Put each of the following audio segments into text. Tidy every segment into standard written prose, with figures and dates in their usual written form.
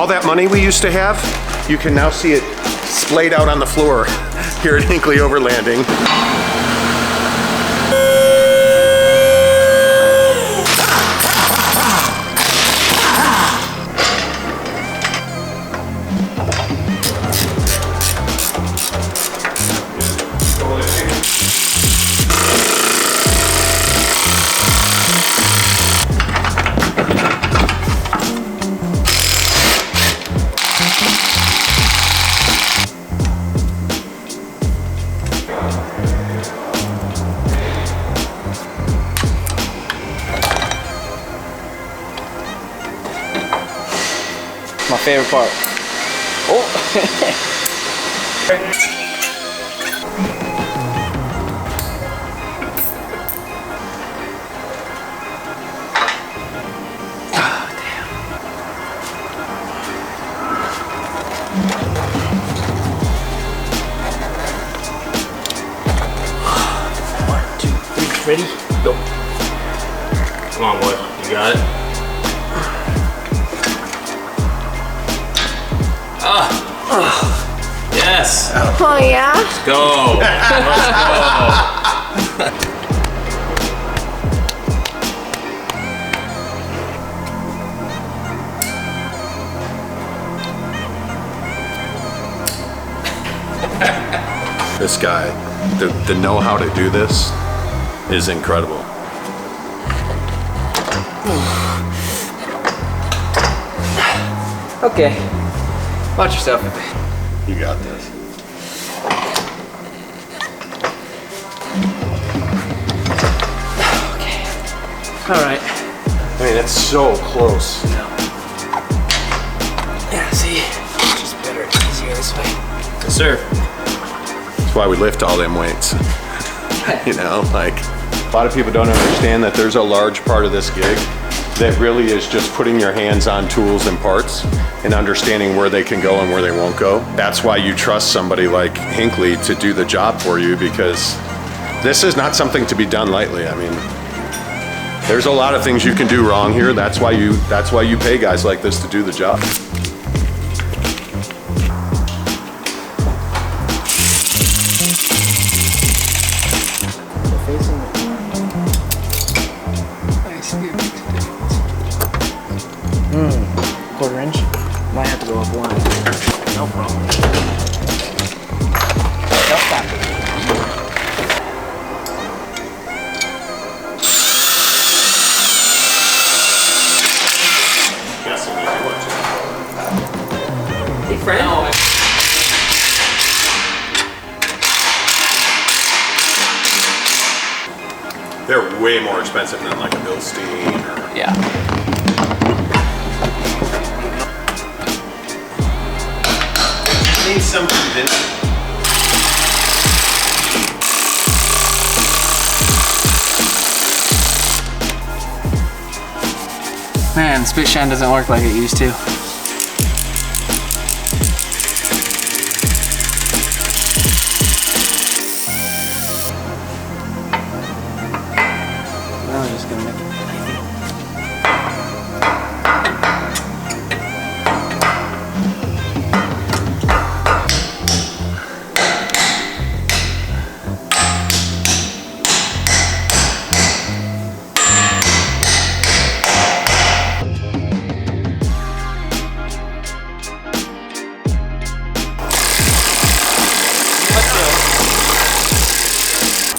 all that money we used to have, you can now see it splayed out on the floor here at Hinckley Overlanding. My favorite part. Oh! Ready? Go. Come on, boy. You got it. Yes. Oh yeah? Let's go. Let's go. This guy, the know how to do this is incredible. Okay. Watch yourself. You got this. Okay. All right. I mean, it's so close. Yeah, see? It's just better, easier this way. Yes, sir. That's why we lift all them weights. You know, like, a lot of people don't understand that there's a large part of this gig that really is just putting your hands on tools and parts and understanding where they can go and where they won't go. That's why you trust somebody like Hinckley to do the job for you, because this is not something to be done lightly. I mean, there's a lot of things you can do wrong here. That's why you pay guys like this to do the job. Quarter inch. Might have to go up one. No problem. Hey, friend. They're way more expensive than like a Bilstein or... Yeah. Need some convincing. Man, spit shine doesn't work like it used to. Now I'm just gonna make it.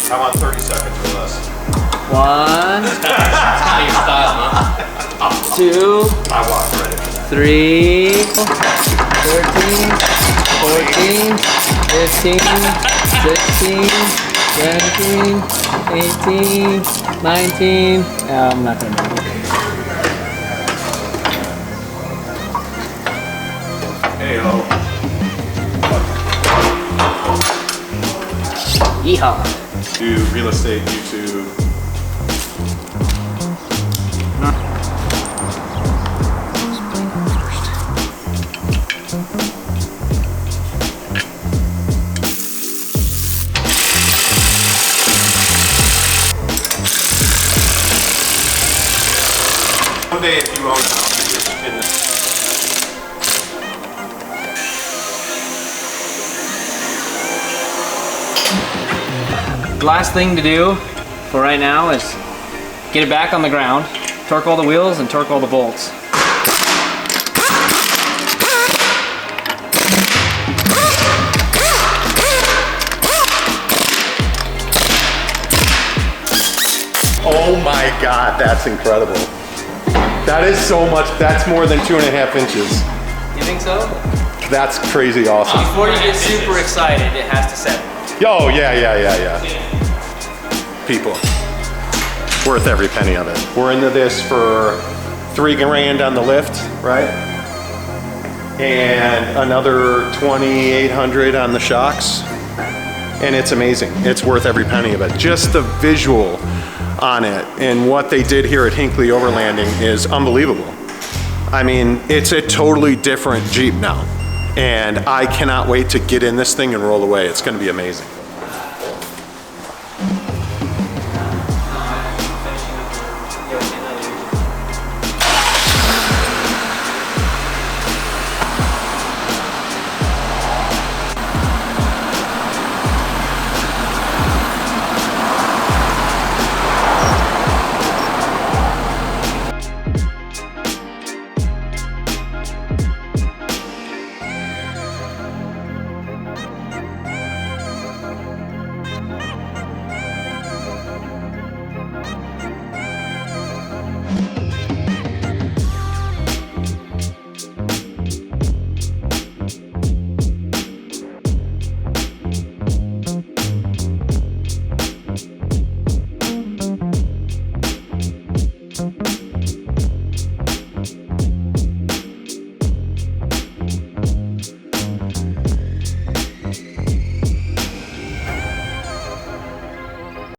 I want 30 seconds or less. 1, That's kind of your style, huh? 2, I walked right into that. 3, 13, 14, 15, 16, 17, 18, 19. No, I'm not gonna do it. Hey-ho. Yeehaw. Do real estate, YouTube. One day if you own a house in last thing to do for right now is get it back on the ground, torque all the wheels and torque all the bolts. Oh my God, that's incredible. That is so much, that's more than 2.5 inches. You think so? That's crazy awesome. Before you get super excited, it has to set. Oh, yeah. People, worth every penny of it. We're into this for $3 grand on the lift, right? And another 2,800 on the shocks. And it's amazing. It's worth every penny of it. Just the visual on it and what they did here at Hinckley Overlanding is unbelievable. I mean, it's a totally different Jeep now. And I cannot wait to get in this thing and roll away. It's gonna be amazing.